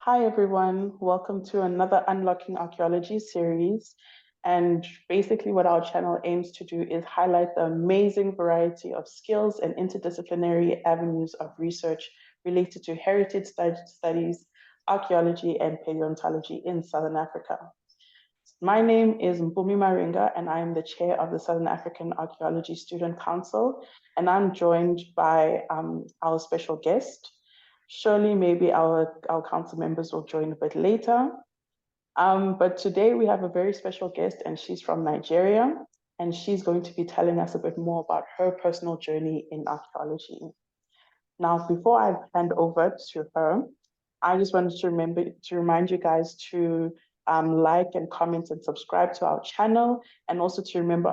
Hi, everyone. Welcome to another Unlocking Archaeology series. And basically what our channel aims to do is highlight the amazing variety of skills and interdisciplinary avenues of research related to heritage studies, archaeology, and paleontology in Southern Africa. My name is Mpumi Maringa, and I am the chair of the Southern African Archaeology Student Council, and I'm joined by our special guest. Surely maybe our council members will join a bit later. But today we have a very special guest, and she's from Nigeria, and she's going to be telling us a bit more about her personal journey in archaeology. Now, before I hand over to her, I just wanted to remind you guys to like and comment and subscribe to our channel, and also to remember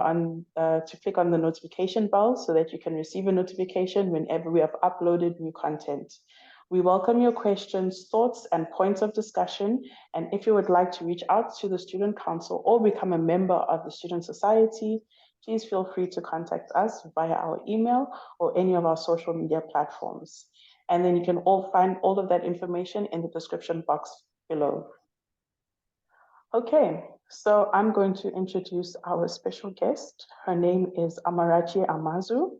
to click on the notification bell so that you can receive a notification whenever we have uploaded new content. We welcome your questions, thoughts, and points of discussion. And if you would like to reach out to the Student Council or become a member of the Student Society, please feel free to contact us via our email or any of our social media platforms. And then you can all find all of that information in the description box below. Okay, so I'm going to introduce our special guest. Her name is Amarachi Amazu.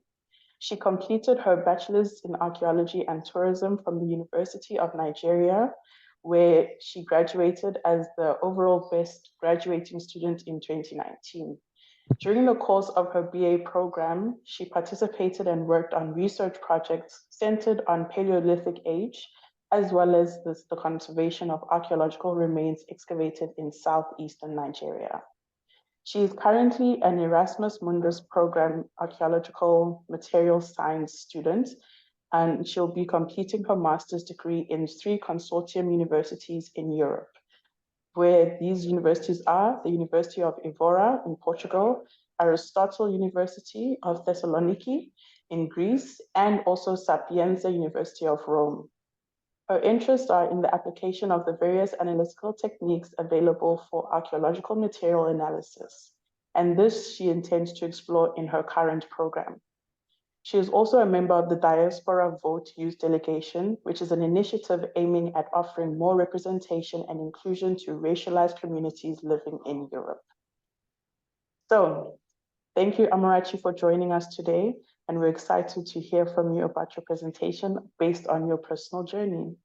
She completed her Bachelors in Archaeology and Tourism from the University of Nigeria, where she graduated as the overall best graduating student in 2019. During the course of her BA program, she participated and worked on research projects centered on Paleolithic age, as well as the conservation of archaeological remains excavated in Southeastern Nigeria. She is currently an Erasmus Mundus program Archaeological Material Science student, and she'll be completing her master's degree in 3 consortium universities in Europe, where these universities are the University of Evora in Portugal, Aristotle University of Thessaloniki in Greece, and also Sapienza University of Rome. Her interests are in the application of the various analytical techniques available for archaeological material analysis, and this she intends to explore in her current program. She is also a member of the Diaspora Vote Youth Delegation, which is an initiative aiming at offering more representation and inclusion to racialized communities living in Europe. So, thank you, Amarachi, for joining us today, and we're excited to hear from you about your presentation based on your personal journey.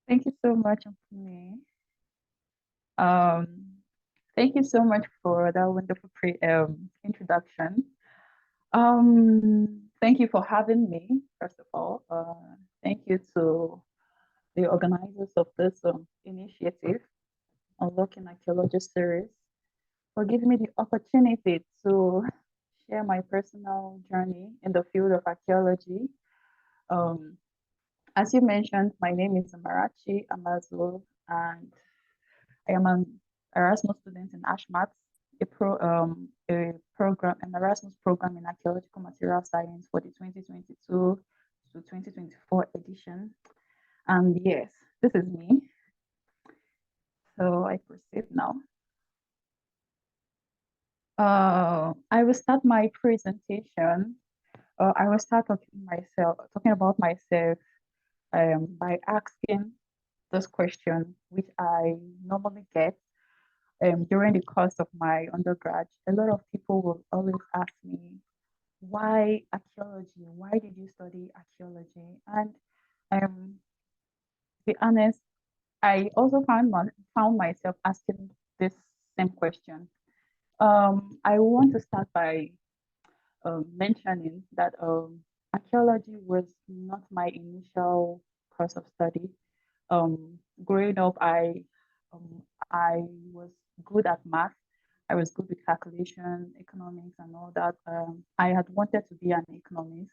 Thank you so much, Mpumi. Thank you so much for that wonderful introduction. Thank you for having me, first of all. Thank you to the organizers of this initiative, Unlocking Archaeology series, for giving me the opportunity to share my personal journey in the field of archaeology. As you mentioned, my name is Amarachi Amazu, and I am an Erasmus student in ASHMAT, an Erasmus program in Archaeological Material Science for the 2022 to 2024 edition. And yes, this is me. So I proceed now. I will start my presentation. I will start talking about myself by asking this question, which I normally get during the course of my undergrad. A lot of people will always ask me, why archaeology? Why did you study archaeology? And to be honest, I also found myself asking this same question. I want to start by mentioning that archaeology was not my initial course of study. Growing up, I was good at math. I was good with calculation, economics, and all that. I had wanted to be an economist.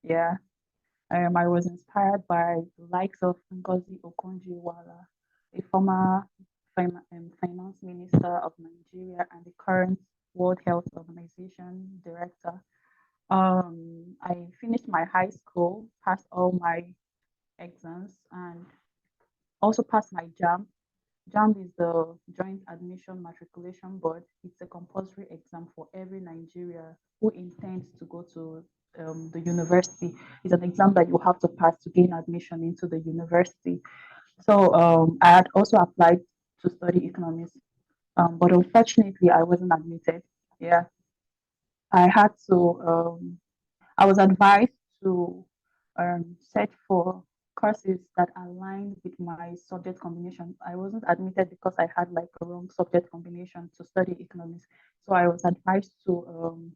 Yeah. I was inspired by the likes of Ngozi Okonjo-Iweala, a former finance minister of Nigeria and the current World Health Organization director. I finished my high school, passed all my exams, and also passed my JAMB. JAMB is the Joint Admission Matriculation Board. It's a compulsory exam for every Nigerian who intends to go to the university. It's an exam that you have to pass to gain admission into the university. So I had also applied to study economics, but unfortunately, I wasn't admitted. Yeah, I had to. I was advised to search for courses that align with my subject combination. I wasn't admitted because I had like a wrong subject combination to study economics. So I was advised to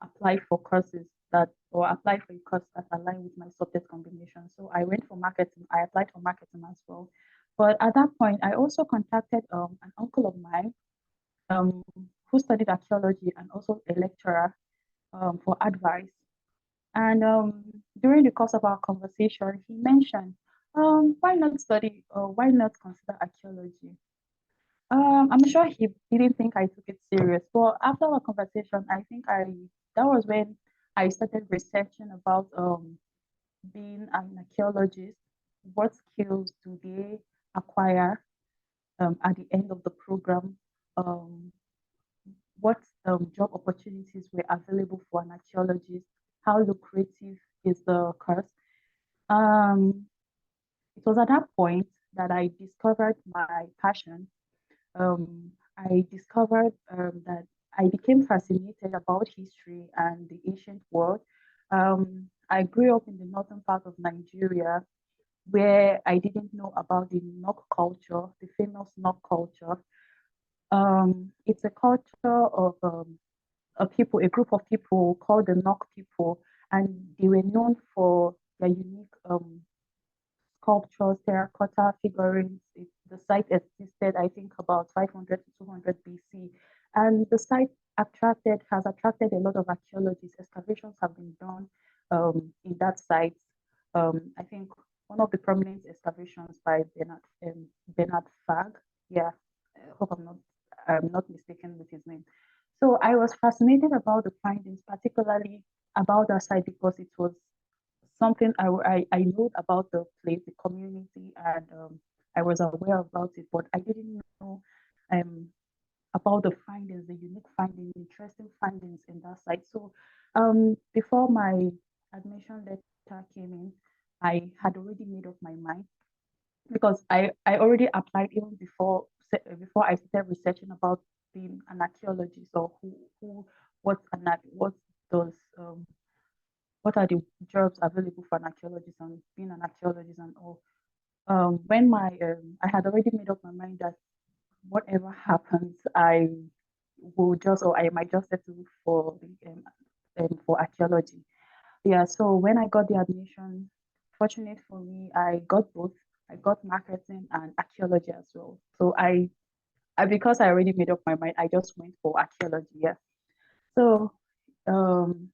apply for courses that or apply for a course that align with my subject combination. So I went for marketing. I applied for marketing as well. But at that point, I also contacted an uncle of mine um, who studied archaeology and also a lecturer for advice. And during the course of our conversation, he mentioned, why not study or why not consider archaeology? I'm sure he didn't think I took it serious, but after our conversation, I think that was when I started researching about being an archaeologist. What skills do they acquire at the end of the program? Um, what job opportunities were available for an archaeologist? How lucrative is the course? Um, it was at that point that I discovered my passion. I discovered that I became fascinated about history and the ancient world. I grew up in the northern part of Nigeria where I didn't know about the Nok culture, the famous Nok culture. It's a culture of a group of people called the Nok people, and they were known for their unique sculptures, terracotta figurines. The site existed, I think, about 500 to 200 BC. And the site has attracted a lot of archaeologists. Excavations have been done in that site. I think one of the prominent excavations by Bernard Fag. Yeah, I hope I'm not mistaken with his name. So I was fascinated about the findings, particularly about that site because it was something I know about the place, the community, and I was aware about it, but I didn't know um, about the findings, the unique findings, interesting findings in that site. So before my admission letter came in, I had already made up my mind because I already applied even before I started researching about being an archaeologist or what does what are the jobs available for an archaeologist and being an archaeologist and all. When I had already made up my mind that whatever happens, I will just or I might just settle for archaeology. Yeah. So when I got the admission, fortunate for me, I got both. I got marketing and archaeology as well. So because I already made up my mind, I just went for archaeology. Yeah. So um,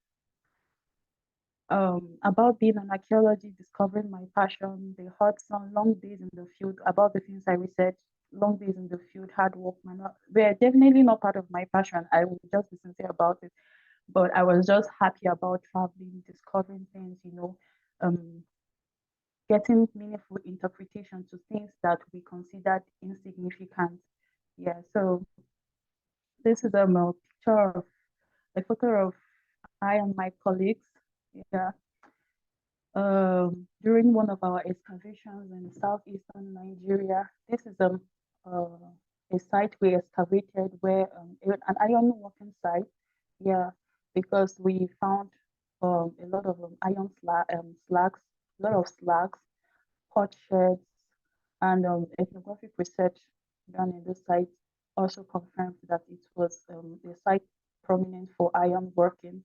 about being an archaeologist, discovering my passion, the hot sun, long days in the field, about the things I researched, long days in the field, hard work, were definitely not part of my passion. I will just be sincere about it. But I was just happy about traveling, discovering things, um, getting meaningful interpretation to things that we considered insignificant. Yeah, so this is a picture of a photo of I and my colleagues. Yeah, during one of our excavations in southeastern Nigeria. This is a site we excavated where an iron working site. Yeah, because we found a lot of slags, a lot of slags, potsherds, and ethnographic research done in this site also confirmed that it was a site prominent for iron working.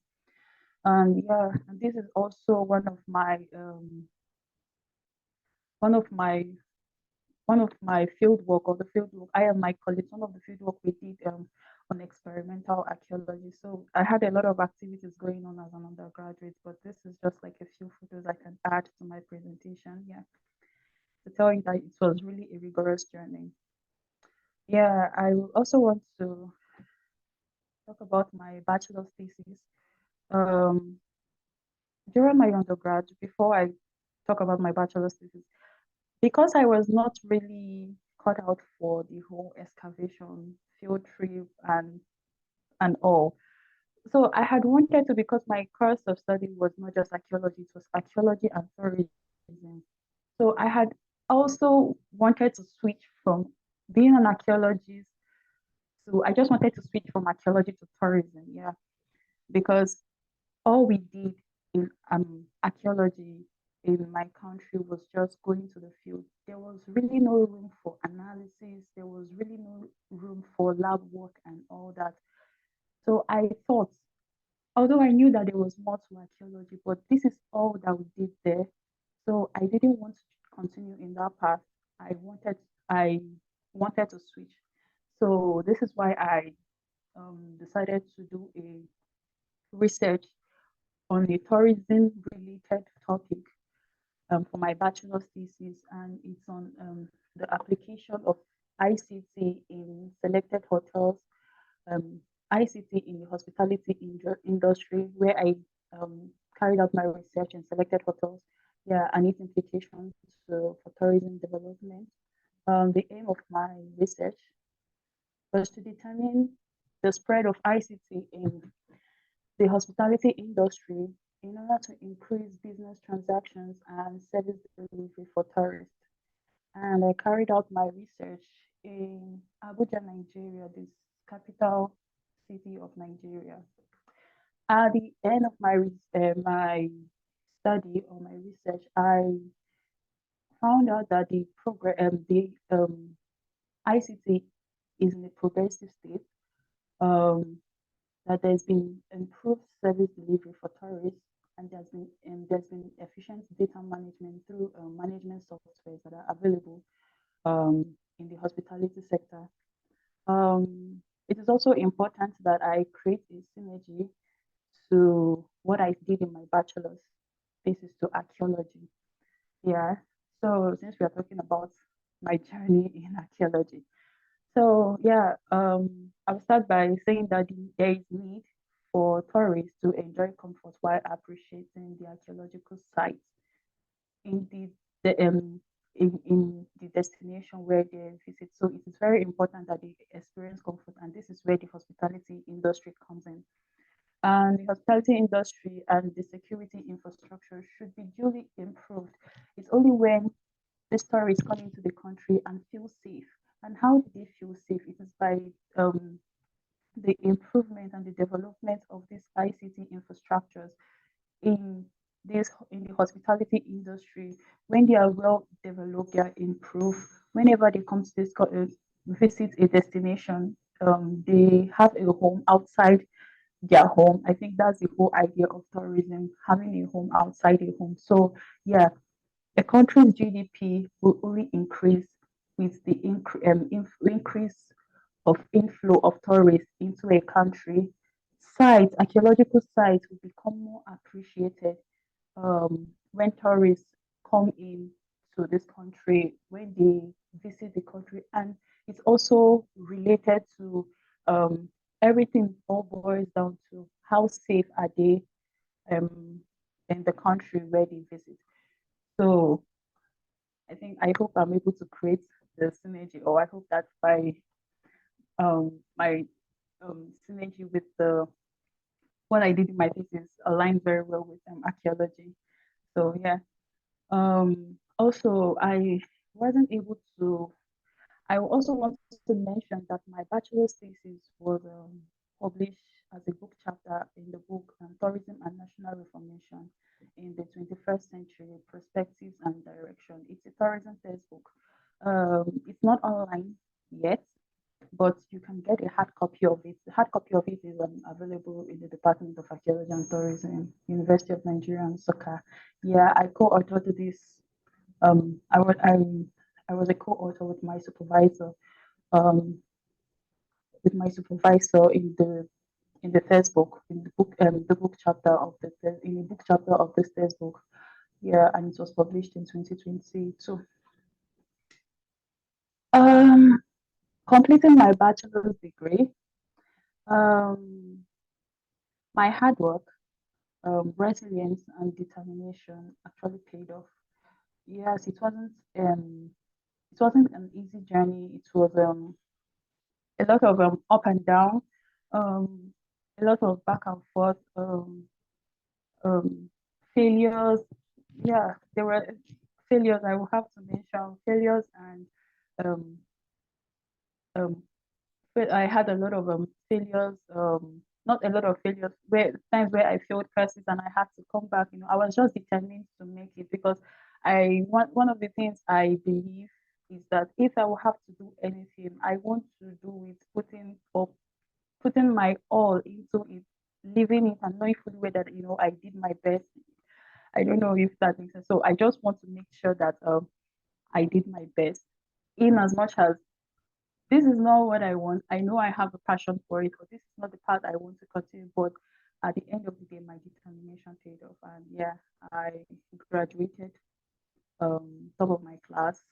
And yeah, and this is also one of my one of my field work or the field work I and my colleagues, one of the field work we did on experimental archaeology. So I had a lot of activities going on as an undergraduate, but this is just like a few photos I can add to my presentation. Yeah, to tell you that it was really a rigorous journey. Yeah, I also want to talk about my bachelor's thesis. Um, During my undergrad, before I talk about my bachelor's thesis, because I was not really cut out for the whole excavation field trip and all. So I had wanted to, because my course of study was not just archaeology, it was archaeology and tourism. So I had also wanted to switch from being an archaeologist to, I just wanted to switch from archaeology to tourism, yeah, because all we did in archaeology in my country was just going to the field. There was really no room for analysis, there was really no room for lab work and all that. So I thought, although I knew that there was more to archaeology, but this is all that we did there. So I didn't want to continue in that path. I wanted to switch. So this is why I decided to do a research on a tourism related topic for my bachelor's thesis, and it's on the application of ICT in selected hotels, um, ICT in the hospitality industry, where I carried out my research in selected hotels, yeah, and its implications for tourism development. The aim of my research was to determine the spread of ICT in the hospitality industry in order to increase business transactions and service delivery for tourists. And I carried out my research in Abuja, Nigeria, this capital city of Nigeria. At the end of my study or my research, I found out that the ICT is in a progressive state. Um, that there's been improved service delivery for tourists, and there's been efficient data management through management softwares that are available in the hospitality sector. It is also important that I create a synergy to what I did in my bachelor's. This is to archaeology. Yeah. So since we are talking about my journey in archaeology, so yeah, I'll start by saying that there is need for tourists to enjoy comfort while appreciating the archaeological sites in in the destination where they visit. So it is very important that they experience comfort, and this is where the hospitality industry comes in. And the hospitality industry and the security infrastructure should be duly improved. It's only when these tourists come into the country and feel safe. And how do they feel safe? It is by the improvement and the development of these ICT infrastructures in in the hospitality industry. When they are well developed, they are improved. Whenever they come to visit a destination, they have a home outside their home. I think that's the whole idea of tourism, having a home outside a home. So yeah, a country's GDP will only increase with the increase of inflow of tourists into a country. Sites, archaeological sites will become more appreciated when tourists come in to this country, when they visit the country. And it's also related to um, everything all boils down to how safe are they um, in the country where they visit. So I hope I'm able to create the synergy, or I hope that my synergy with the what I did in my thesis aligns very well with archaeology. So yeah. Also, wasn't able to. I also want to mention that my bachelor's thesis was published as a book chapter in the book Tourism and National Reformation in the 21st Century Perspectives and Direction. It's a tourism textbook. It's not online yet, but you can get a hard copy of it. The hard copy of it is available in the Department of Archaeology and Tourism, University of Nigeria Nsukka. Yeah, I co-authored this. Um, I, wa- I, I was a co-author um, with my supervisor in the textbook, the book chapter of in the book chapter of this textbook. Yeah, and it was published in 2022. Um, Completing my bachelor's degree, um, my hard work, resilience, and determination actually paid off. Yes, it wasn't an easy journey. It was a lot of up and down. Um, a lot of back and forth, um, failures. Yeah, there were failures. I will have to mention failures and um, um, but I had a lot of failures, not a lot of failures, where times where I failed classes and I had to come back. I was just determined to make it because I want one of the things I believe is that if I will have to do anything, I want to do it putting my all into it, living it and knowing fully well that I did my best. I don't know if that makes sense. So I just want to make sure that I did my best in as much as this is not what I want. I know I have a passion for it, but this is not the path I want to continue. But at the end of the day, my determination paid off. And yeah, I graduated top of my class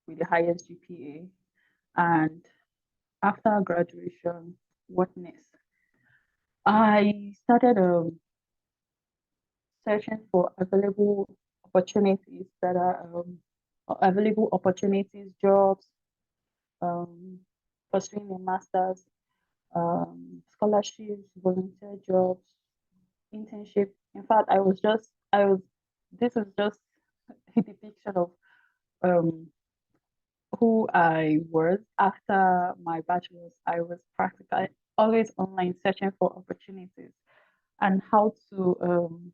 with the highest GPA. And after graduation, what next? I started searching for available opportunities, jobs, um, pursuing a master's, scholarships, volunteer jobs, internship. In fact, this is just a depiction of um, who I was after my bachelor's. I was practically always online searching for opportunities and how to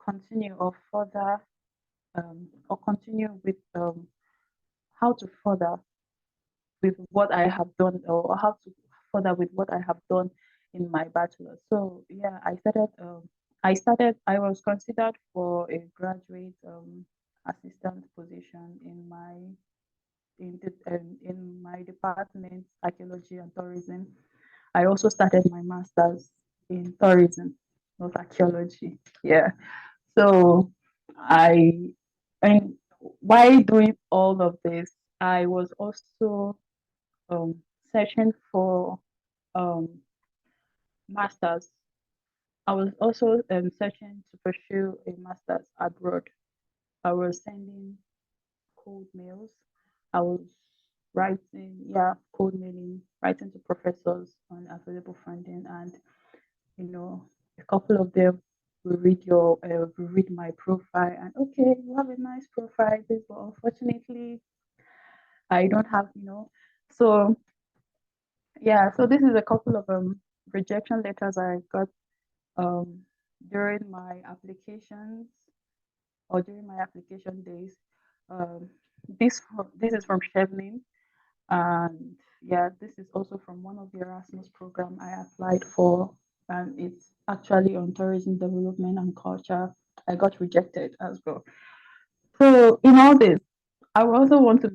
continue or continue with how to further with what I have done or how to further with what I have done in my bachelor. So yeah, I was considered for a graduate assistant position in my department, Archaeology and Tourism. I also started my master's in tourism, not archaeology. Yeah. So I and while doing all of this, I was also um, searching for um, masters. I was also searching to pursue a master's abroad. I was sending cold mails. I was cold mailing, writing to professors on available funding, and a couple of them will read my profile, and okay, you have a nice profile, this, but unfortunately, I don't have, so yeah, so this is a couple of rejection letters I got um during my applications or during my application days. Um, this is from Shevlin, and yeah, this is also from one of the Erasmus program I applied for, and it's actually on tourism development and culture. I got rejected as well. So in all this, I also want to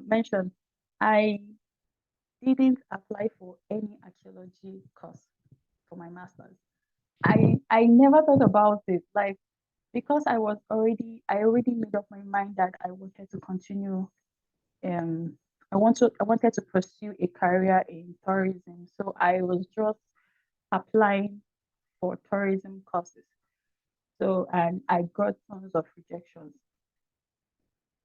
mention I didn't apply for any archaeology course for my master's. I never thought about it, like because I already made up my mind that I wanted to continue. I wanted to pursue a career in tourism, so I was just applying for tourism courses. So and I got tons of rejections.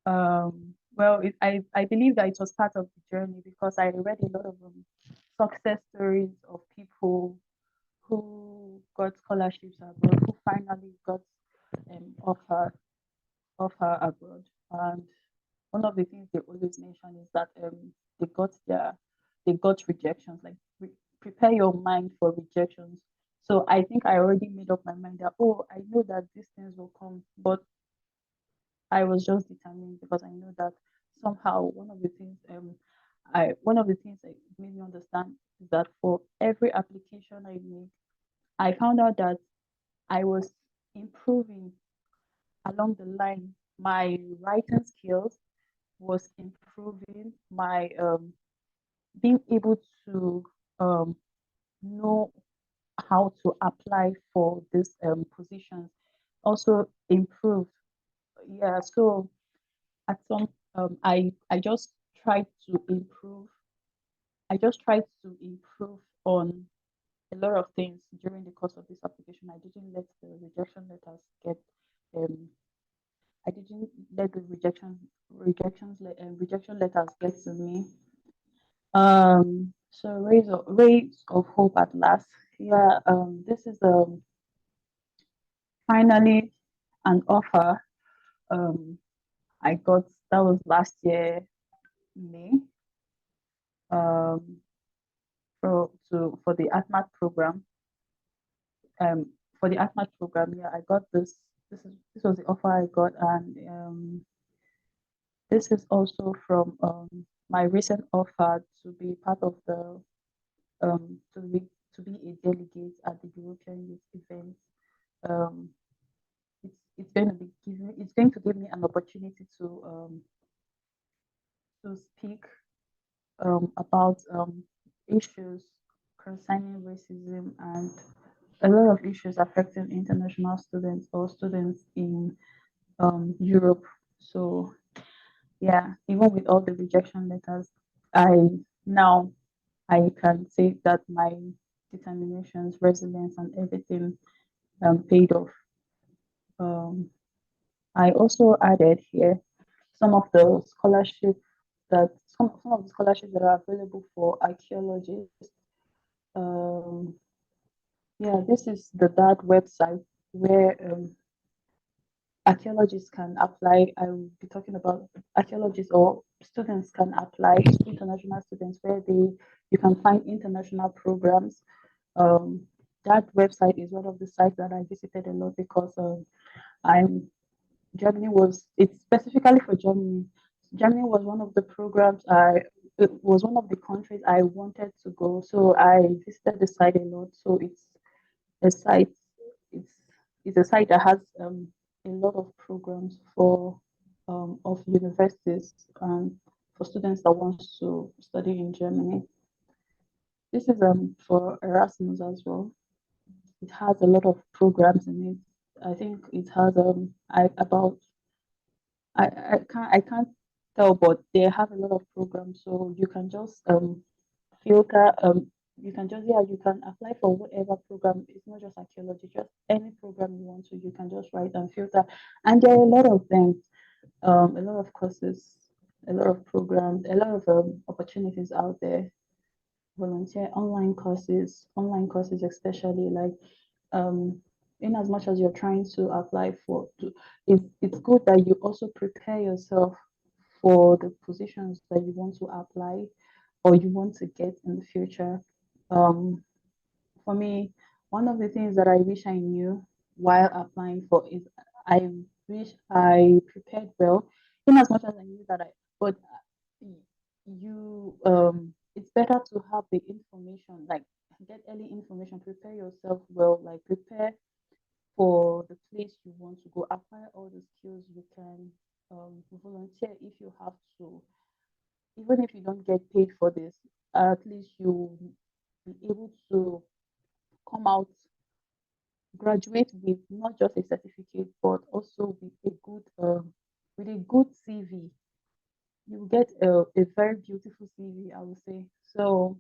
I believe that it was part of the journey because I read a lot of success stories of people who got scholarships abroad, who finally got offer abroad. And one of the things they always mention is that they got their they got rejections. Like prepare your mind for rejections. So I think I already made up my mind that I know that these things will come, but I was just determined because I know that somehow one of the things that made me understand is that for every application I made, I found out that I was improving along the line. My writing skills was improving. My being able to know how to apply for these positions also improved. Yeah, so at some I just tried to improve. I just tried to improve on a lot of things during the course of this application. I didn't let the um I didn't let the rejection letters get to me. So rays of hope at last. Yeah, this is finally an offer. Um, I got that was last year May. Um, for the ATMAT program. For the ATMAT program, yeah, I got this. This was the offer I got, and this is also from my recent offer to be part of the um, to be to be a delegate at the European Youth event. Um, it's going to be it's going to give me an opportunity to speak about issues concerning racism and a lot of issues affecting international students or students in Europe. So yeah, even with all the rejection letters, I now I can say that my determinations, resilience, and everything paid off. Um, I also added here some of the scholarships some of the scholarships that are available for archaeologists. Um, yeah, this is the DAD website where archaeologists can apply. I will be talking about archaeologists or students can apply, international students, where you can find international programs. Um, that website is one of the sites that I visited a lot because I'm Germany was it's specifically for Germany. Germany was one of the programs it was one of the countries I wanted to go. So I visited the site a lot. So it's a site it's it's a site that has a lot of programs for of universities and for students that want to study in Germany. This is for Erasmus as well. It has a lot of programs in it. I think it has about I can't tell, but they have a lot of programs, so you can just filter you can just you can apply for whatever program. It's not just archaeology, just any program you want to. You can just write and filter, and there are a lot of them, a lot of courses, a lot of programs, a lot of opportunities out there. Volunteer online courses especially like um in as much as you're trying to apply it's good that you also prepare yourself for the positions that you want to apply or you want to get in the future. For me, one of the things that I wish I knew while applying for is I wish I prepared well, in as much as I knew that but it's better to have the information, like get early information, prepare yourself well, like prepare for the place you want to go, acquire all the skills you can, volunteer if you have to, even if you don't get paid for this, at least you be able to come out, graduate with not just a certificate, but also with a good CV. You get a very beautiful CV, I would say. So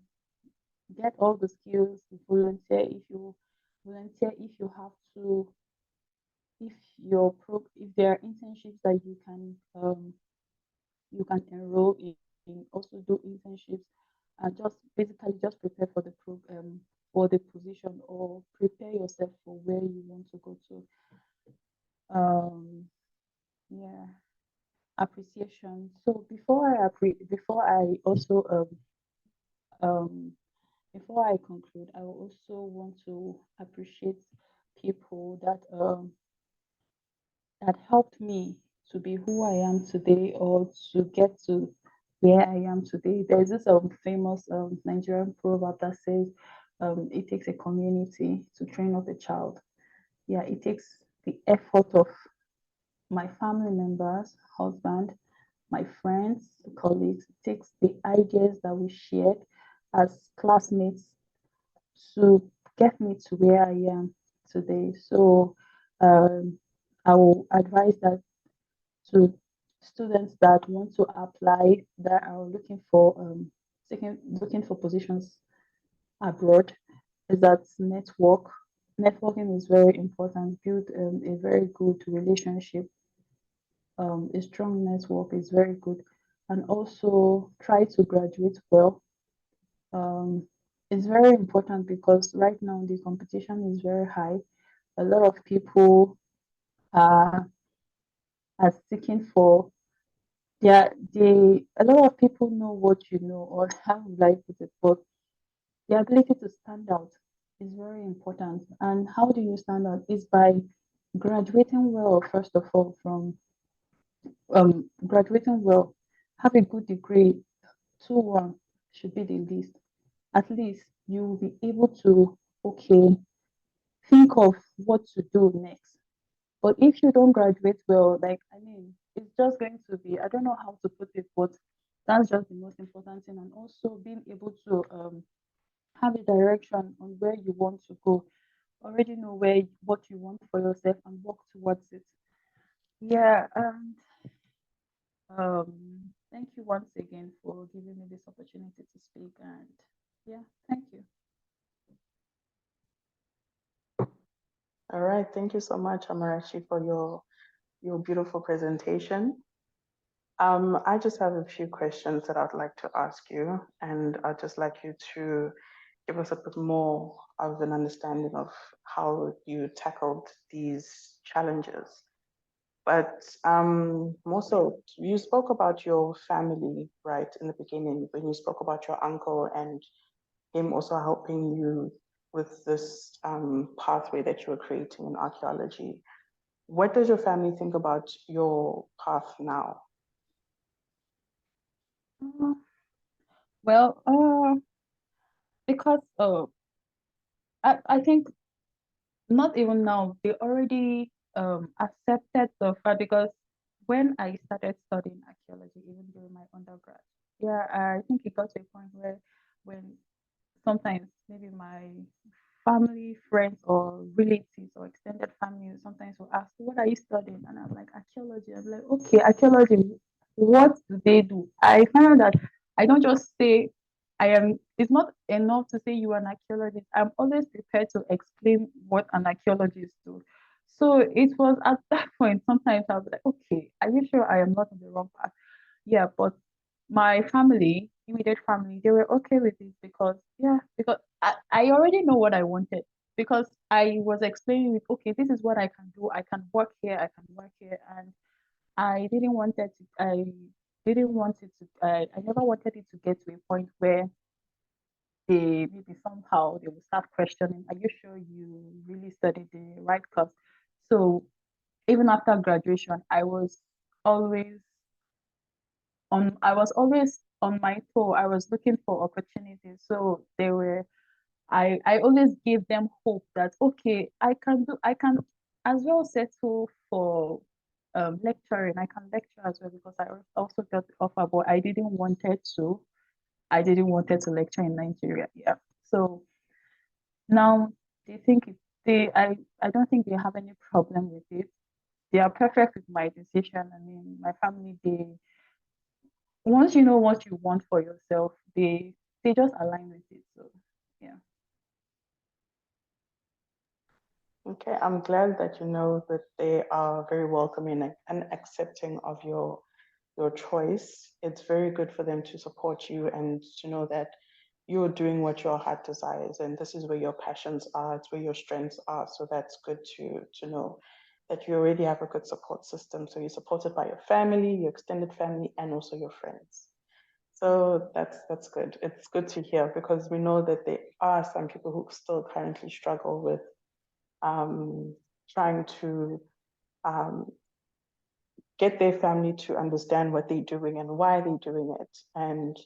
get all the skills, volunteer if you have to, if there are internships that you can enroll in, also do internships and just basically just prepare for the program for the position or prepare yourself for where you want to go to. Yeah, appreciation. So before I also um before I conclude, I also want to appreciate people that helped me to be who I am today or to get to where I am today. There's this famous Nigerian proverb that says, it takes a community to train up a child. Yeah, it takes the effort of my family members, husband, my friends, colleagues. It takes the ideas that we shared as classmates to get me to where I am today. So um, I will advise that to students that want to apply, that are looking for positions abroad, is that networking is very important. Build a very good relationship. A strong network is very good, and also try to graduate well. It's very important because right now the competition is very high. A lot of people are seeking for, a lot of people know what you know, or how would I put it, but the ability to stand out is very important. And how do you stand out? Is by graduating well, first of all, from graduating well, have a good degree. 2-1 should be the least. At least you will be able to, okay, think of what to do next. But if you don't graduate well, like, I mean, it's just going to be, I don't know how to put it, but that's just the most important thing. And also being able to have a direction on where you want to go, already know what you want for yourself and work towards it. Yeah, and thank you once again for giving me this opportunity to speak. And yeah, thank you. All right, thank you so much, Amarachi, for your beautiful presentation. I just have a few questions that I'd like to ask you, and I'd just like you to give us a bit more of an understanding of how you tackled these challenges. But more so, you spoke about your family, right, in the beginning, when you spoke about your uncle and him also helping you with this pathway that you were creating in archaeology. What does your family think about your path now? Uh, well, because I think not even now, they already accepted the fact because when I started studying archaeology, even during my undergrad, yeah, I think it got to a point where when sometimes maybe my family, friends, or relatives or extended family sometimes will ask, "What are you studying?" And I'm like, "Archaeology." I'm like, "Okay, archaeology. What do they do?" I found out that I don't just say I am. It's not enough to say you are an archaeologist. I'm always prepared to explain what an archaeologist do. So it was at that point. Sometimes I'll be like, "Okay, are you sure I am not on the wrong path?" Yeah, but my family, immediate family, they were okay with it because yeah, because I already know what I wanted because I was explaining with okay, this is what I can do. I can work here, I can work here, and I didn't want it to I never wanted it to get to a point where they maybe somehow they will start questioning, are you sure you really studied the right course? So even after graduation, always I was always on my toe. I was looking for opportunities. So I always gave them hope that okay, I can as well settle for lecturing. I can lecture as well because I also got the offer, but I didn't wanted to lecture in Nigeria. Yeah. So now they think I don't think they have any problem with it. They are perfect with my decision. I mean, my family, they once you know what you want for yourself, they just align with it. So yeah. Okay, I'm glad that you know that they are very welcoming and accepting of your choice. It's very good for them to support you and to know that you're doing what your heart desires and this is where your passions are, it's where your strengths are. So that's good to know that you already have a good support system. So you're supported by your family, your extended family, and also your friends. So that's good. It's good to hear because we know that there are some people who still currently struggle with um, trying to um, get their family to understand what they're doing and why they're doing it. And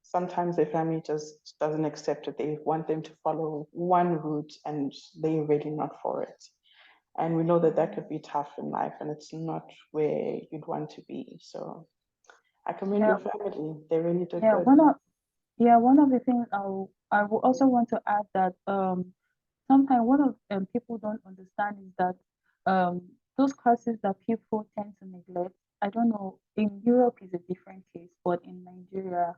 sometimes their family just doesn't accept it. They want them to follow one route and they're really not for it. And we know that that could be tough in life and it's not where you'd want to be. So I commend Yeah, your family. They really did yeah. good. One of the things I will also want to add that sometimes one of people don't understand is that those courses that people tend to neglect. I don't know. In Europe is a different case, but in Nigeria,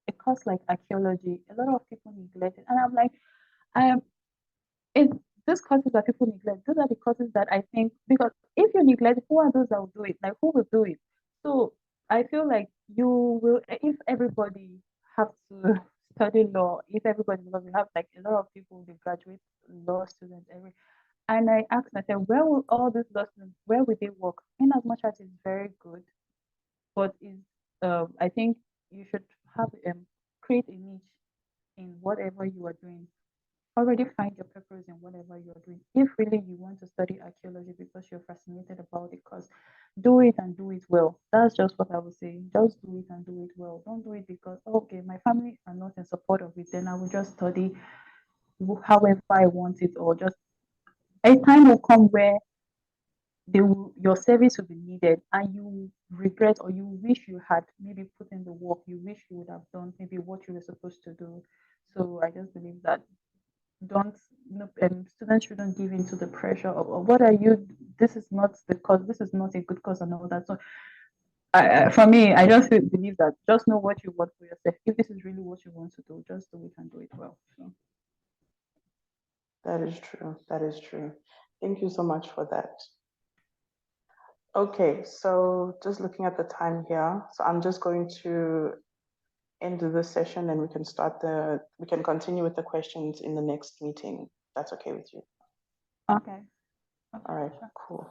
a course like archaeology, a lot of people neglect it, and I'm like, I am. It these courses that people neglect. Those are the courses that I think because if you neglect, who are those that will do it? Like who will do it? So I feel like you will if everybody have to study law, if everybody, because we have like a lot of people, they graduate law students every, and I asked myself, where will all these law students, where will they work? In as much as it's very good, but is I think you should have create a niche in whatever you are doing. Already find your purpose in whatever you're doing. If really you want to study archaeology because you're fascinated about it, because do it and do it well. That's just what I would say. Just do it and do it well. Don't do it because okay, my family are not in support of it. Then I will just study however I want it, or just a time will come where your service will be needed and you regret or you wish you had maybe put in the work, you wish you would have done maybe what you were supposed to do. So I just believe that don't students shouldn't give in to the pressure of what are you, this is not the cause, this is not a good cause and all that. So for me, I just believe that just know what you want for yourself. If this is really what you want to do, just do it and do it well. So That is true. That is true. Thank you so much for that. Okay, so just looking at the time here, so I'm just going to end this session and we can continue with the questions in the next meeting. That's okay with you? okay. All right, cool.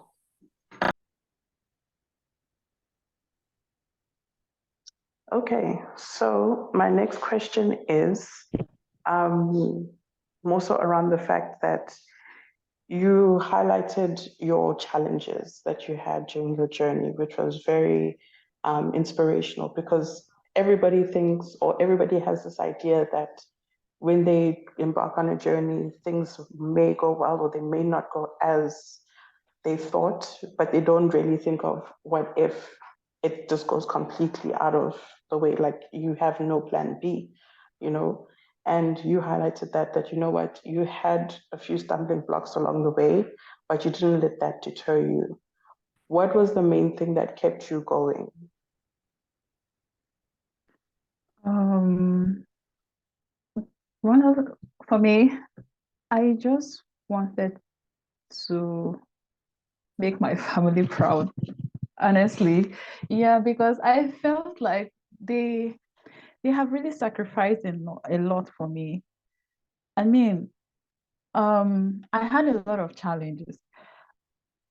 Okay, so my next question is more so around the fact that you highlighted your challenges that you had during your journey, which was very inspirational because everybody thinks or everybody has this idea that when they embark on a journey, things may go well or they may not go as they thought, but they don't really think of what if it just goes completely out of the way, like you have no plan B, you know? And you highlighted that, you know what, you had a few stumbling blocks along the way, but you didn't let that deter you. What was the main thing that kept you going? One of for me, I just wanted to make my family proud. Honestly, yeah, because I felt like they have really sacrificed a lot for me. I mean, I had a lot of challenges.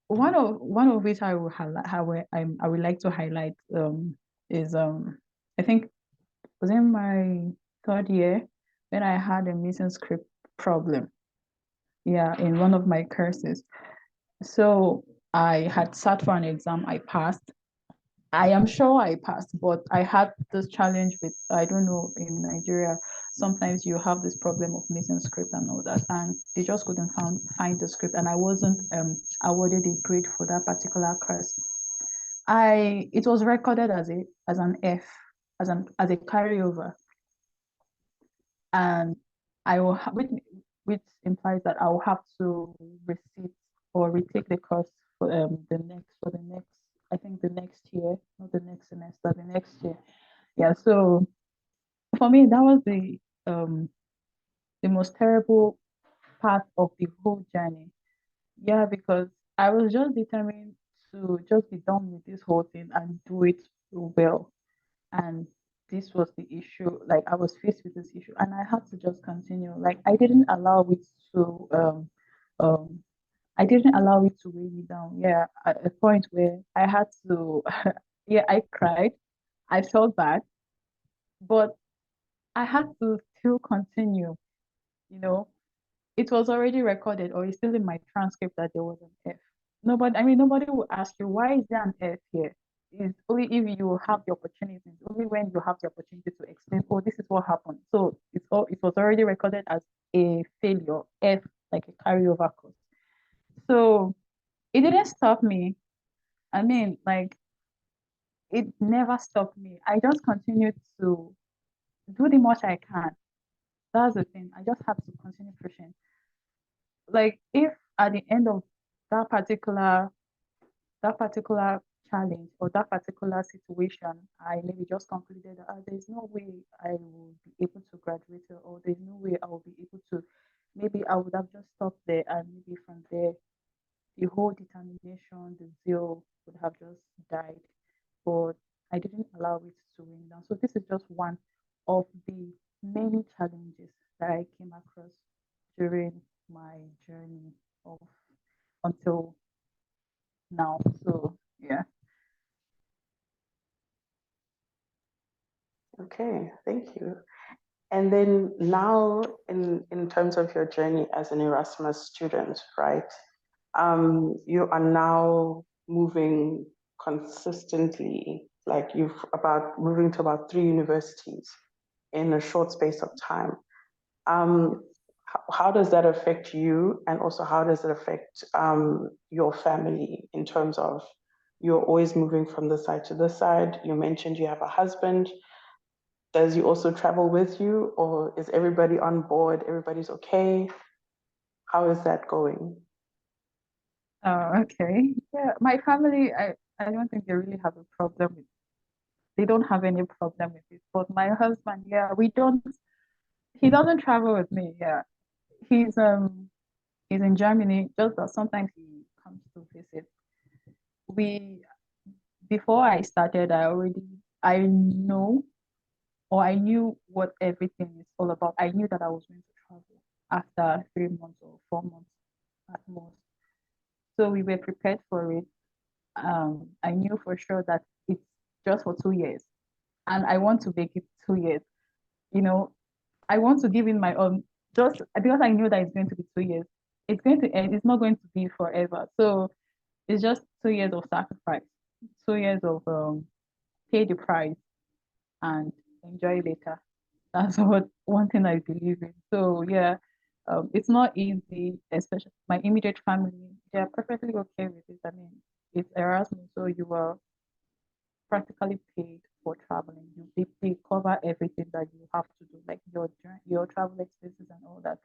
One of which I will highlight, I would like to highlight is I think it was in my third year when I had a missing script problem. Yeah, in one of my courses. So I had sat for an exam, I passed. I am sure I passed, but I had this challenge with, I don't know, in Nigeria, sometimes you have this problem of missing script and all that, and they just couldn't find the script, and I wasn't awarded a grade for that particular course. It was recorded as an F, as a carryover, and I will which implies that I will have to resit or retake the course for the next, I think the next year, not the next semester, the next year. Yeah, so for me that was the most terrible part of the whole journey. Yeah, because I was just determined to just be done with this whole thing and do it well. And this was the issue. Like I was faced with this issue and I had to just continue. Like to um I didn't allow it to weigh me down. Yeah, at a point where I had to yeah, I cried. I felt bad, but I had to still continue, you know. It was already recorded or it's still in my transcript that there was an F. Nobody will ask you why is there an F here. It's only if you have the opportunity, it's only when you have the opportunity to explain, oh, this is what happened. So it was already recorded as a failure, F, like a carryover course. So it didn't stop me. Like it never stopped me. I just continued to do the much I can. That's the thing. I just have to continue pushing. Like if at the end of that particular that particular challenge or that particular situation, I maybe just concluded that there's no way I will be able to graduate or there's no way I will be able to, maybe I would have just stopped there and maybe from there the whole determination, the zeal would have just died. But I didn't allow it to weigh me down. So this is just one of the many challenges that I came across during my journey of until now. So yeah. Okay, thank you. And then now, in terms of your journey as an Erasmus student, right? You are now moving consistently, like you've about moving to about 3 universities in a short space of time. Um, how does that affect you? And also, how does it affect your family in terms of you're always moving from this side to this side? You mentioned you have a husband. Does he also travel with you, or is everybody on board? Everybody's okay? How is that going? Oh, okay. Yeah, my family, I don't think they really have a problem with they don't have any problem with it. But my husband, yeah, we don't he doesn't travel with me. Yeah. He's he's in Germany, just that sometimes he comes to visit. We before I started, I know or I knew what everything is all about. I knew that I was going to travel after 3 months or 4 months at most. So we were prepared for it. I knew for sure that it's just for 2 years, and I want to make it 2 years. You know, I want to give in my own just because I knew that it's going to be 2 years. It's going to end. It's not going to be forever. So it's just 2 years of sacrifice, 2 years of pay the price and enjoy later. That's what one thing I believe in. So yeah, it's not easy, especially my immediate family. They are perfectly okay with it. I mean, it's Erasmus, so you are practically paid for traveling. They cover everything that you have to do, like your travel expenses and all that.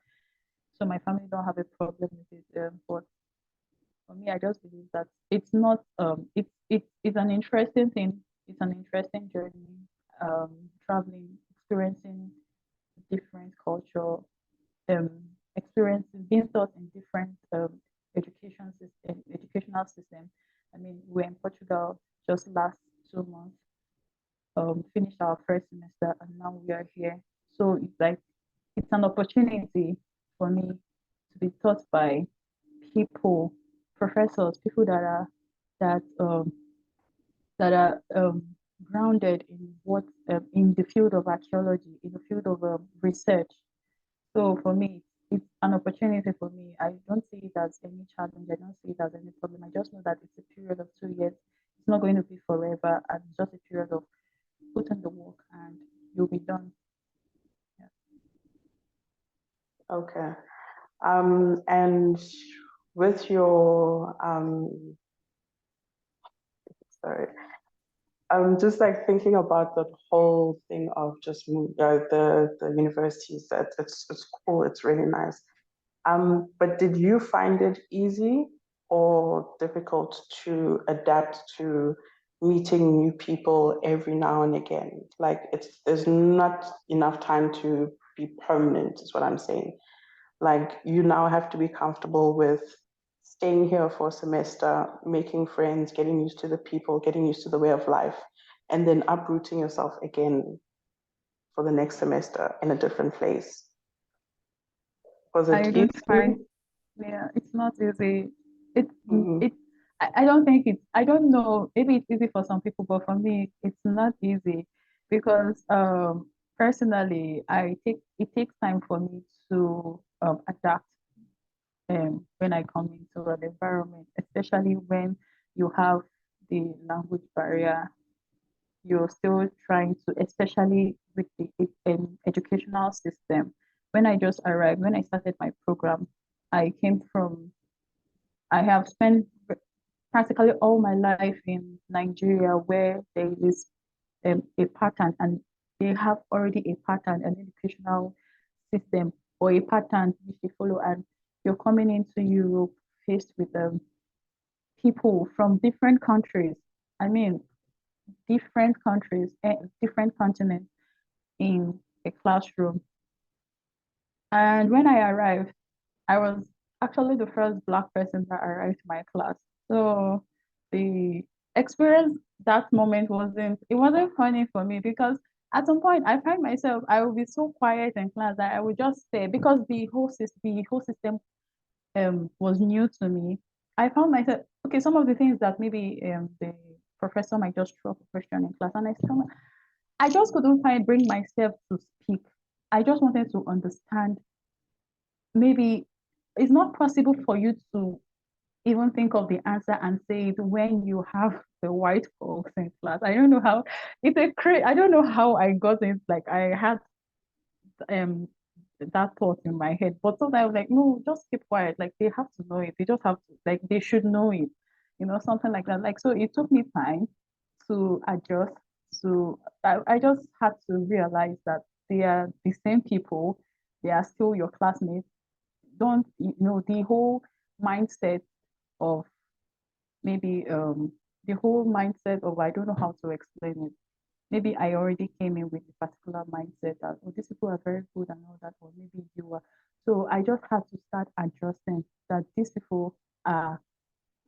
So my family don't have a problem with it. But for me, I just believe that it's not it's an interesting thing. It's an interesting journey. Traveling, experiencing different culture, um, experiencing being taught in different educational system. I mean, we're in Portugal just last 2 months, finished our first semester, and now we are here. So it's like it's an opportunity for me to be taught by people, professors, people that um, that are grounded in what in the field of archaeology, in the field of research. So for me, it's an opportunity for me. I don't see it as any challenge. I don't see it as any problem. I just know that it's a period of 2 years. It's not going to be forever, and it's just a period of put in the work and you'll be done. Yeah. Okay. And with your sorry, I'm just like thinking about the whole thing of just the universities. That it's cool. It's really nice. But did you find it easy or difficult to adapt to meeting new people every now and again? Like there's not enough time to be permanent, is what I'm saying. Like you now have to be comfortable with staying here for a semester, making friends, getting used to the people, getting used to the way of life, and then uprooting yourself again for the next semester in a different place. Was I it did easy? find, yeah, it's not easy. It's Mm-hmm. it. I don't think it's. I don't know. Maybe it's easy for some people, but for me, it's not easy because personally, I take it takes time for me to adapt when I come into an environment, especially when you have the language barrier. You're still trying to, especially with the educational system. When I just arrived, when I started my program, I came from, I have spent practically all my life in Nigeria where there is a pattern and they have already a pattern, an educational system or a pattern which they follow. And you're coming into Europe faced with people from different countries. I mean, different countries, different continents in a classroom. And when I arrived, I was actually the first Black person that arrived in my class. So the experience that moment it wasn't funny for me because at some point I find myself, I will be so quiet in class that I would just say, because the whole system was new to me. I found myself, okay, some of the things that maybe the professor might just throw up a question in class, and I just couldn't bring myself to speak. I just wanted to understand. Maybe it's not possible for you to even think of the answer and say it when you have the white folks in class. I don't know how, I don't know how I got it. Like I had um that thought in my head, but sometimes I was like, no, just keep quiet. Like they have to know it. They just have to, like they should know it, something like that. Like so it took me time to adjust. I just had to realize that they are the same people, they are still your classmates. Don't the whole mindset of maybe the whole mindset of, I don't know how to explain it. Maybe I already came in with a particular mindset that, oh, these people are very good and all that, or maybe you are. So I just had to start adjusting that these people are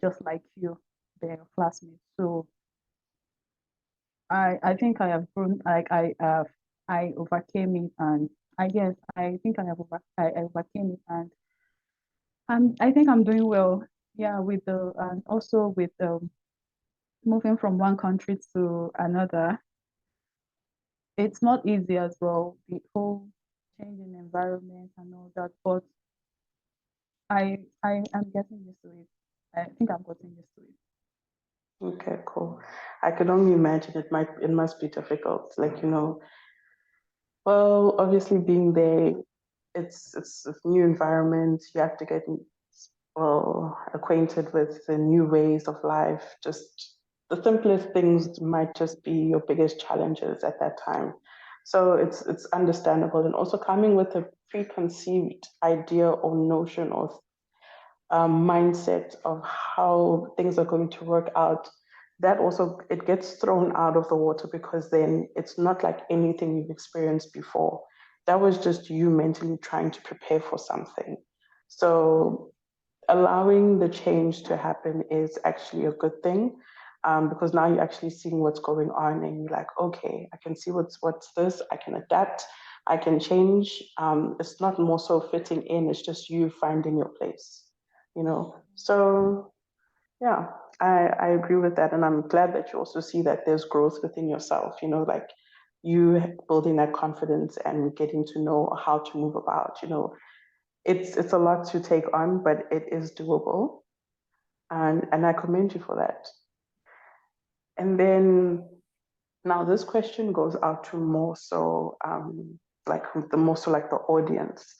just like you, they're your classmates. So I think I have grown, like I overcame it, and I guess I think I overcame it, and I think I'm doing well. Yeah, with the and also with moving from one country to another, it's not easy as well, the whole changing environment and all that, but I am getting used to it. I think I'm getting used to it. Okay, cool. I can only imagine it must be difficult. Like, well, obviously being there, it's a new environment. You have to get well acquainted with the new ways of life. Just the simplest things might just be your biggest challenges at that time. So it's understandable, and also coming with a preconceived idea or notion or mindset of how things are going to work out, that also it gets thrown out of the water, because then it's not like anything you've experienced before. That was just you mentally trying to prepare for something. So allowing the change to happen is actually a good thing, because now you're actually seeing what's going on, and you're like, okay, I can see what's this. I can adapt. I can change. It's not more so fitting in. It's just you finding your place. So yeah, I agree with that, and I'm glad that you also see that there's growth within yourself. Like you building that confidence and getting to know how to move about. It's a lot to take on, but it is doable, and I commend you for that. And then now this question goes out to more so like the more so like the audience.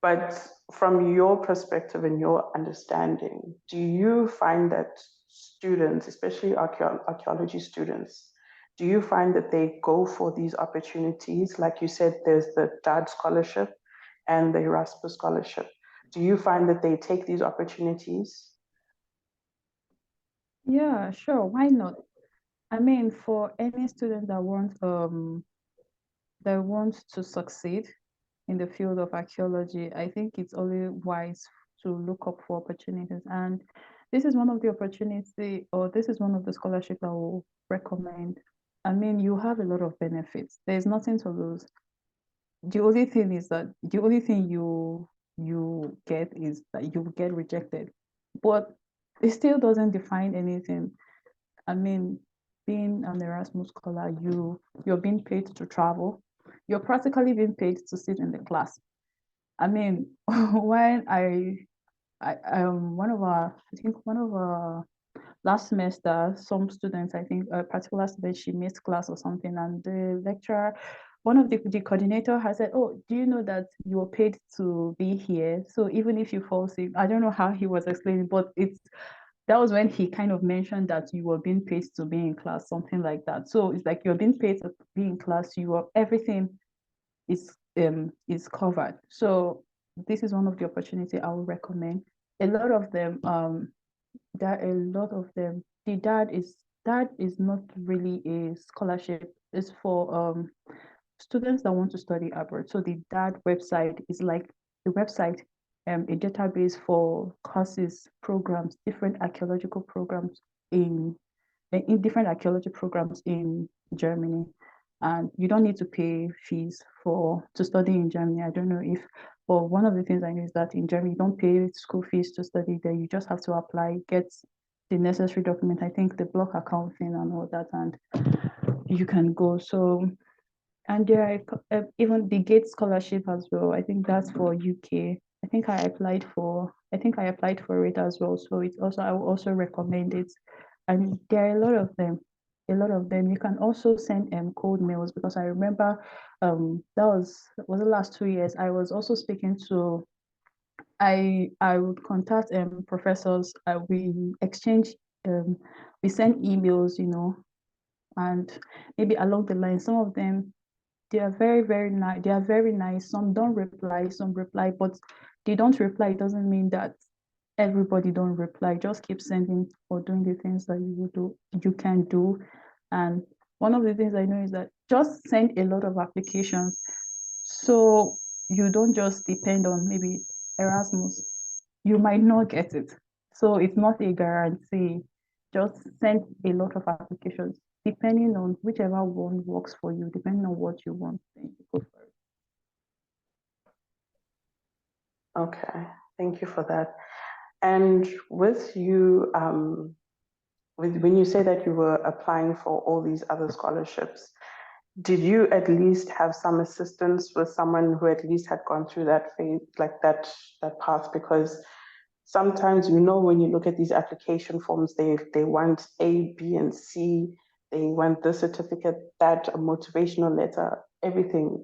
But from your perspective and your understanding, do you find that students, especially archaeology students, do you find that they go for these opportunities? Like you said, there's the DAD scholarship and the Erasmus scholarship. Do you find that they take these opportunities? Yeah, sure. Why not? I mean, for any student that wants to succeed in the field of archaeology, I think it's only wise to look up for opportunities. And this is one of the opportunity, or this is one of the scholarships I will recommend. I mean, you have a lot of benefits. There's nothing to lose. The only thing you get is that you get rejected, but it still doesn't define anything. I mean, being an Erasmus scholar, you're being paid to travel. You're practically being paid to sit in the class. I mean, when I think one of our last semester, some students, I think a particular student, she missed class or something, and the lecturer, one of the coordinator has said, oh, do you know that you were paid to be here? So even if you fall sick, I don't know how he was explaining, but that was when he kind of mentioned that you were being paid to be in class, something like that. So it's like you're being paid to be in class, everything is covered. So this is one of the opportunity I would recommend. A lot of them, the DAD is not really a scholarship. It's for students that want to study abroad. So the DAD website is like the website, a database for courses, programs, different archaeological programs in different archaeology programs in Germany. and you don't need to pay fees to study in Germany. I don't know if, but one of the things I know is that in Germany you don't pay school fees to study there. You just have to apply, get the necessary document. I think the block account thing and all that, and you can go. So, and there are even the Gates scholarship as well. I think that's for UK. I think I applied for it as well. So it's also, I will also recommend it. And there are a lot of them. A lot of them. You can also send cold mails, because I remember that was the last 2 years. I was also speaking to, I would contact professors. We exchange we send emails, and maybe along the line, some of them, they are very, very nice. They are very nice. Some don't reply, some reply, but they don't reply. It doesn't mean that everybody don't reply. Just keep sending or doing the things that you can do. And one of the things I know is that just send a lot of applications, so you don't just depend on maybe Erasmus. You might not get it. So it's not a guarantee. Just send a lot of applications, depending on whichever one works for you, depending on what you want, then you go for it. Okay, thank you for that. And with you, when you say that you were applying for all these other scholarships, did you at least have some assistance with someone who at least had gone through that phase, like that path? Because sometimes, when you look at these application forms, they want A, B, and C. They want this certificate, that, a motivational letter, everything.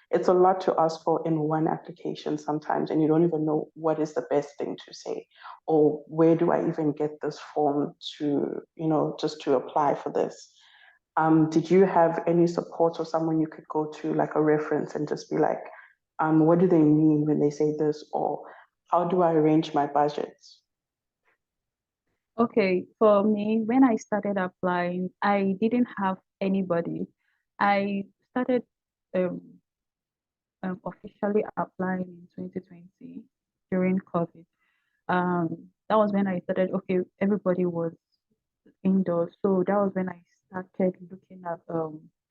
It's a lot to ask for in one application sometimes, and you don't even know what is the best thing to say, or where do I even get this form to, just to apply for this. Did you have any support or someone you could go to, like a reference, and just be like, what do they mean when they say this? Or how do I arrange my budgets? Okay, for me, when I started applying, I didn't have anybody. I started um, officially applying in 2020 during COVID. That was when I started. Okay, everybody was indoors, so that was when I started looking at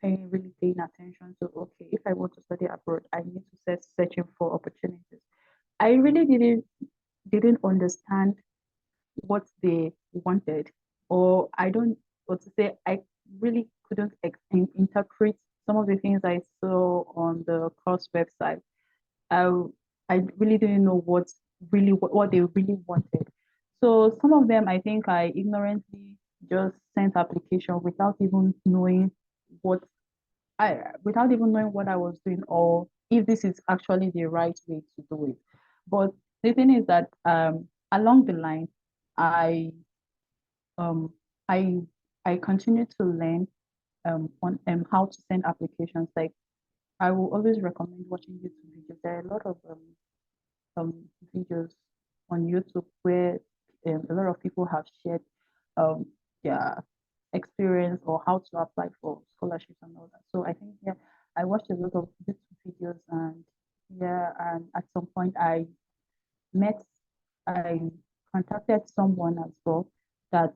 really paying attention to, okay, if I want to study abroad, I need to start searching for opportunities. I really didn't understand what they wanted, or I don't, or to say, I really couldn't interpret some of the things I saw on the course website. I I really didn't know what they really wanted. So some of them, I think I ignorantly just sent application what without even knowing what I was doing, or if this is actually the right way to do it. But the thing is that along the line, I um I I continue to learn on how to send applications. Like, I will always recommend watching YouTube videos. There are a lot of videos on YouTube where a lot of people have shared um, their experience or how to apply for scholarships and all that. So I think, yeah, I watched a lot of YouTube videos, and yeah, and at some point met, I contacted someone as well that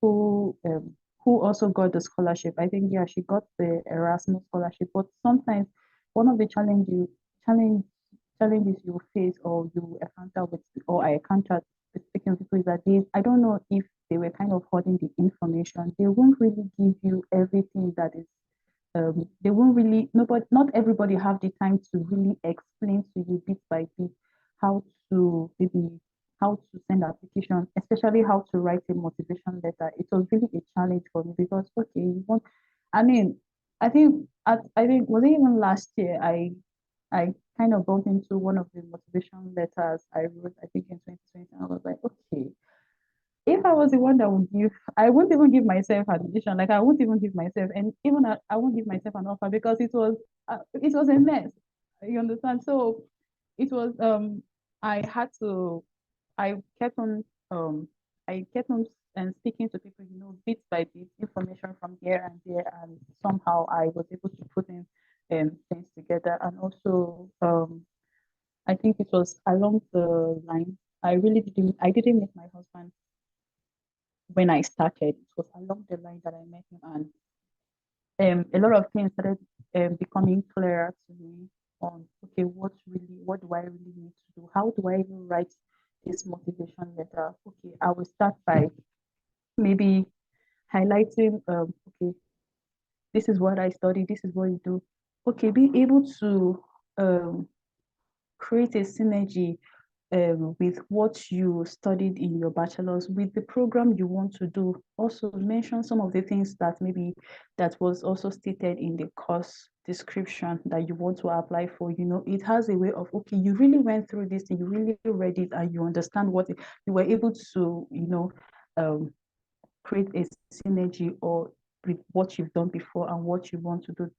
who um, who also got the scholarship. I think, yeah, she got the Erasmus scholarship. But sometimes one of the challenge challenges you face, or you encounter with, or I encountered with speaking with people, is that I don't know if they were kind of holding the information. They won't really give you everything that is they won't really, nobody, not everybody have the time to really explain to you bit by bit how to maybe how to send application, especially how to write a motivation letter. It was really a challenge for me, because okay, I mean, I think was it even last year, I kind of bumped into one of the motivation letters I wrote, I think in 2020, and I was like, okay, if I was the one that would give, I wouldn't even give myself admission. Like, I wouldn't even give myself, and even I won't give myself an offer, because it was a mess. You understand? So it was I had to I kept on um I kept on and speaking to people, bit by bit, information from here and there, and somehow I was able to put in things together. And also I think it was along the line. I didn't meet my husband when I started. It was along the line that I met him, and a lot of things started becoming clearer to me on, okay, what do I really need to do? How do I even write this motivation letter? Okay, I will start by maybe highlighting, okay, this is what I study, this is what you do. Okay, be able to um, create a synergy with what you studied in your bachelor's, with the program you want to do. Also mention some of the things that maybe that was also stated in the course description that you want to apply for. You know, it has a way of, okay, you really went through this and you really read it and you understand what you were able to, um, create a synergy or with what you've done before and what you want to do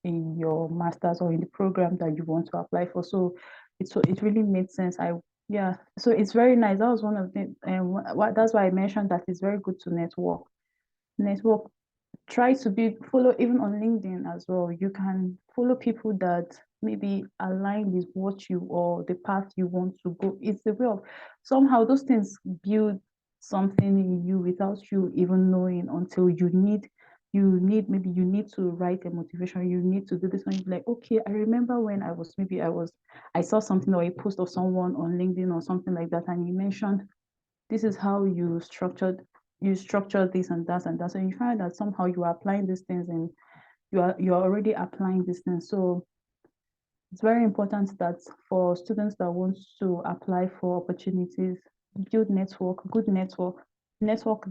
in your master's or in the program that you want to apply for. So it really made sense. Yeah, so it's very nice. That was one of the that's why I mentioned that it's very good to network. Try to be follow even on LinkedIn as well. You can follow people that maybe align with what you or the path you want to go. It's a way of somehow those things build something in you without you even knowing until maybe you need to write a motivation, you need to do this one. You're like, okay, I remember when I saw something or a post of someone on LinkedIn or something like that, and you mentioned this is how you structure this and that and that. So you find that somehow you are applying these things and you're already applying these things. So it's very important that for students that want to apply for opportunities, build network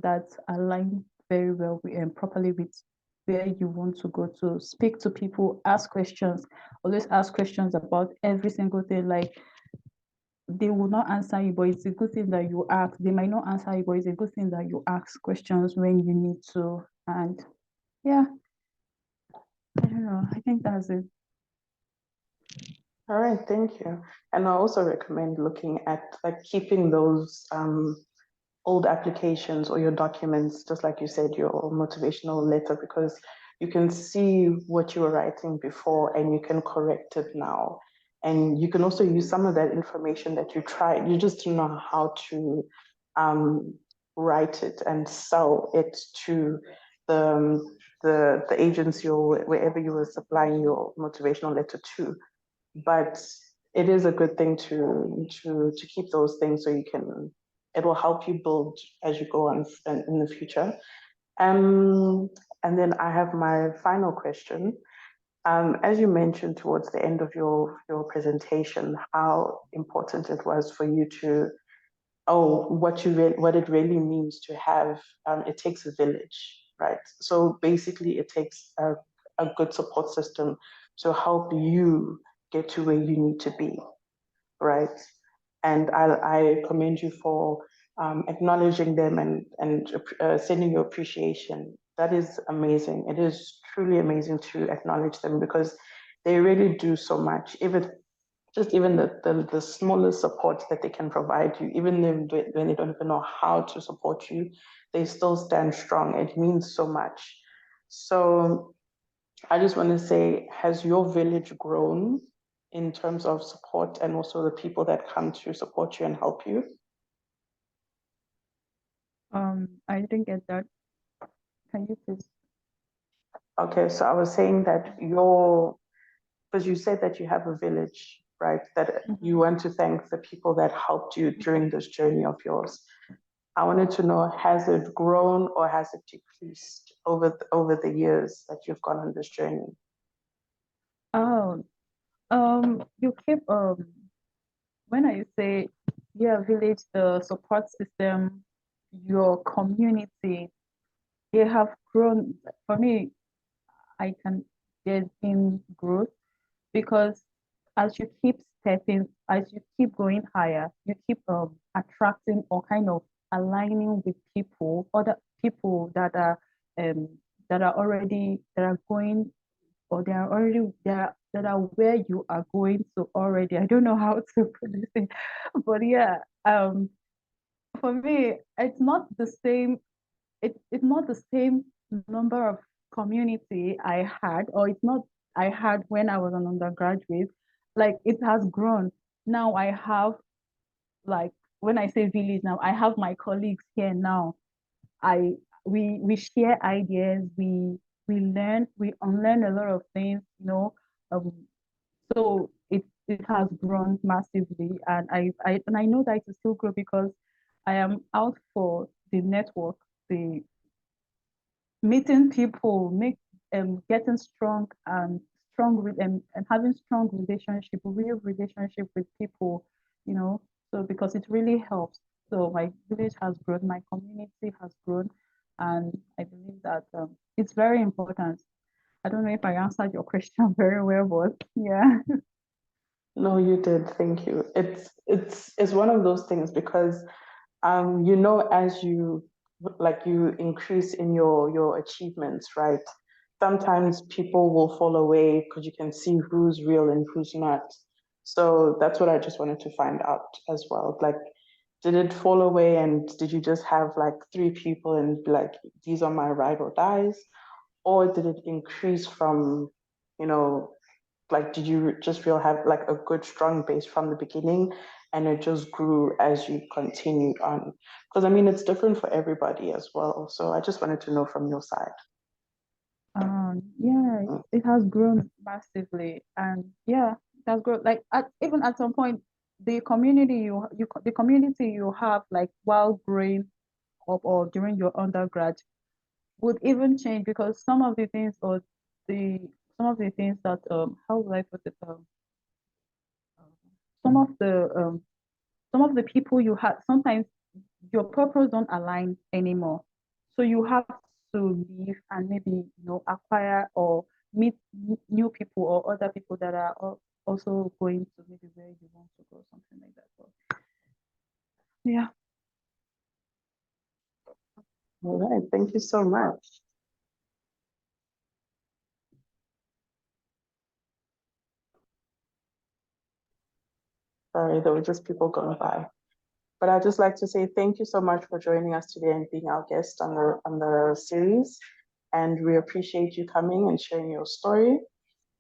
that align very well with, and properly with where you want to go, to speak to people, ask questions, always ask questions about every single thing. Like, they will not answer you, but it's a good thing that you ask. They might not answer you, but it's a good thing that you ask questions when you need to. And yeah, I don't know. I think that's it. All right, thank you. And I also recommend looking at like keeping those old applications or your documents, just like you said, your motivational letter, because you can see what you were writing before and you can correct it now. And you can also use some of that information that you tried. You just don't know how to write it and sell it to the agency or wherever you were supplying your motivational letter to. But it is a good thing to keep those things so you can, it will help you build as you go on in the future. Um, and then I have my final question. As you mentioned towards the end of your presentation, how important it was for you to, what it really means to have, it takes a village, right? So basically it takes a good support system to help you get to where you need to be, right? And I commend you for acknowledging them and sending your appreciation. That is amazing. It is truly amazing to acknowledge them because they really do so much. Even the smallest support that they can provide you, even when they don't even know how to support you, they still stand strong. It means so much. So I just want to say, has your village grown in terms of support and also the people that come to support you and help you? I didn't get that. Can you please? Okay, so I was saying that because you said that you have a village, right? That you want to thank the people that helped you during this journey of yours. I wanted to know, has it grown or has it decreased over the years that you've gone on this journey? Oh, you keep when I say yeah, village, the support system, your community, they have grown. For me, there's been growth because as you keep going higher, you keep attracting or kind of aligning with other people um that are going, or they are already there, that are where you are going to already. I don't know how to put this in, but yeah, for me, it's not the same number of community I had, or it's not I had when I was an undergraduate. Like, it has grown. Now I have, like, when I say village, now I have my colleagues here now. I we share ideas, we we unlearn a lot of things, so it has grown massively, and I know that it will still grow because I am out for the network, the meeting people, getting and having strong relationship, real relationship with people, so because it really helps. So my village has grown, my community has grown, and I believe that it's very important. I don't know if I answered your question very well, but yeah. No, you did. Thank you. It's one of those things because as you increase in your achievements, right? Sometimes people will fall away because you can see who's real and who's not. So that's what I just wanted to find out as well. Like, did it fall away and did you just have like three people and be like, these are my ride or dies? Or did it increase from, you know, like, did you just feel have like a good strong base from the beginning and it just grew as you continued on? Because I mean, it's different for everybody as well. So I just wanted to know from your side. Yeah, Mm. it has grown massively, and yeah, it has grown. Like even at some point, the community you have like while growing up or during your undergrad would even change because the some of the things that how would I put it some of the um some of the people you have sometimes your purpose don't align anymore. So you have to leave and maybe acquire or meet new people or other people that are also going to maybe where you want to go, something like that. So, yeah. All right. Thank you so much. Sorry, there were just people going by. But I'd just like to say thank you so much for joining us today and being our guest on the series. And we appreciate you coming and sharing your story.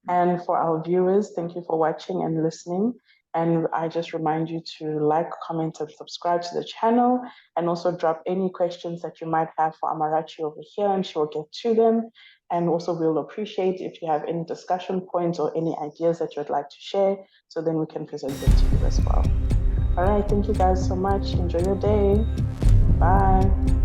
And for our viewers, thank you for watching and listening. And I just remind you to like, comment, and subscribe to the channel, and also drop any questions that you might have for Amarachi over here, and she will get to them. And also, we'll appreciate if you have any discussion points or any ideas that you'd like to share, so then we can present them to you as well. All right, thank you guys so much. Enjoy your day. Bye.